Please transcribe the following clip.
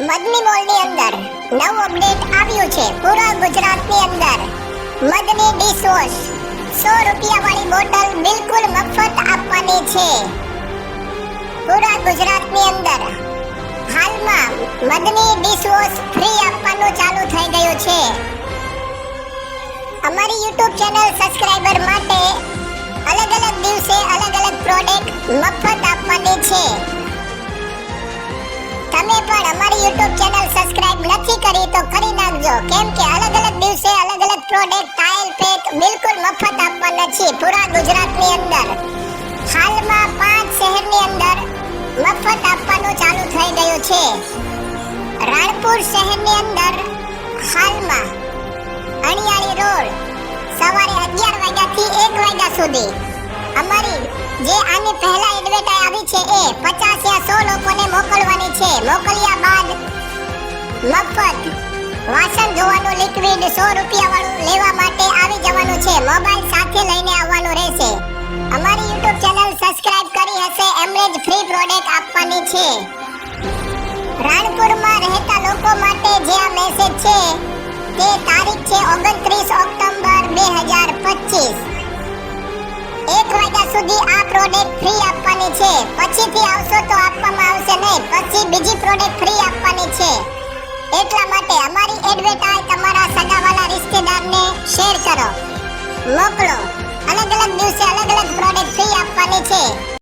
મદની મોલની અંદર નવું અપડેટ આવ્યું છે. પૂરા ગુજરાતની અંદર મદની ડિશવોશ 100 રૂપિયાવાળી બોટલ બિલકુલ મફત આપવાની છે. પૂરા ગુજરાતની અંદર હાલમાં મદની ડિશવોશ ફ્રી આપવાનું ચાલુ થઈ ગયું છે. અમારી YouTube ચેનલ સબસ્ક્રાઇબર માટે અલગ અલગ દિવસે અલગ અલગ પ્રોડક્ટ મફત આપવાની છે. તમે પણ અમારી YouTube ચેનલ સબસ્ક્રાઇબ નથી કરી તો કરી નાખજો, કેમ કે અલગ અલગ દિવસે અલગ અલગ પ્રોડક્ટ ટાઇલ પેક બિલકુલ મફત આપવાના છે. પૂરા ગુજરાતની અંદર હાલમાં 5 શહેરની અંદર મફત આપવાનું ચાલુ થઈ ગયું છે. રાણપુર શહેરની અંદર હાલમાં અણિયાળી રોડ સવારે 11 વાગ્યાથી 1 વાગ્યા સુધી અમારી જે આની પહેલા એડવર્ટાઇઝ આવી છે એ 50 યા 100 લોકોને મોકલવાની છે. મોકલ્યા બાદ મફત વાસણ ધોવાનું લિક્વિડ 100 રૂપિયાવાળું લેવા માટે આવી જવાનું છે. મોબાઈલ સાથે લઈને આવવાનું રહેશે. અમારી YouTube ચેનલ સબસ્ક્રાઇબ કરી હશે એમને જ ફ્રી પ્રોડક્ટ આપવાની છે. રાણપુરમાં રહેતા લોકો માટે જે આ મેસેજ છે તે તારીખ છે 29 ઓક્ટોબર 2025. 1 વાગ્યા સુધી આ પ્રોડક્ટ ફ્રી આપવાની છે. પછીથી આવશો તો આપવામાં આવશે નહીં. પછી બીજી પ્રોડક્ટ ફ્રી આપવાની છે. એટલા માટે અમારી એડવર્ટાઇઝ તમારા સગાવાલા રિશ્તેદારને શેર કરો, મોકલો. અલગ અલગ દિવસે અલગ અલગ પ્રોડક્ટ ફ્રી આપવાની છે.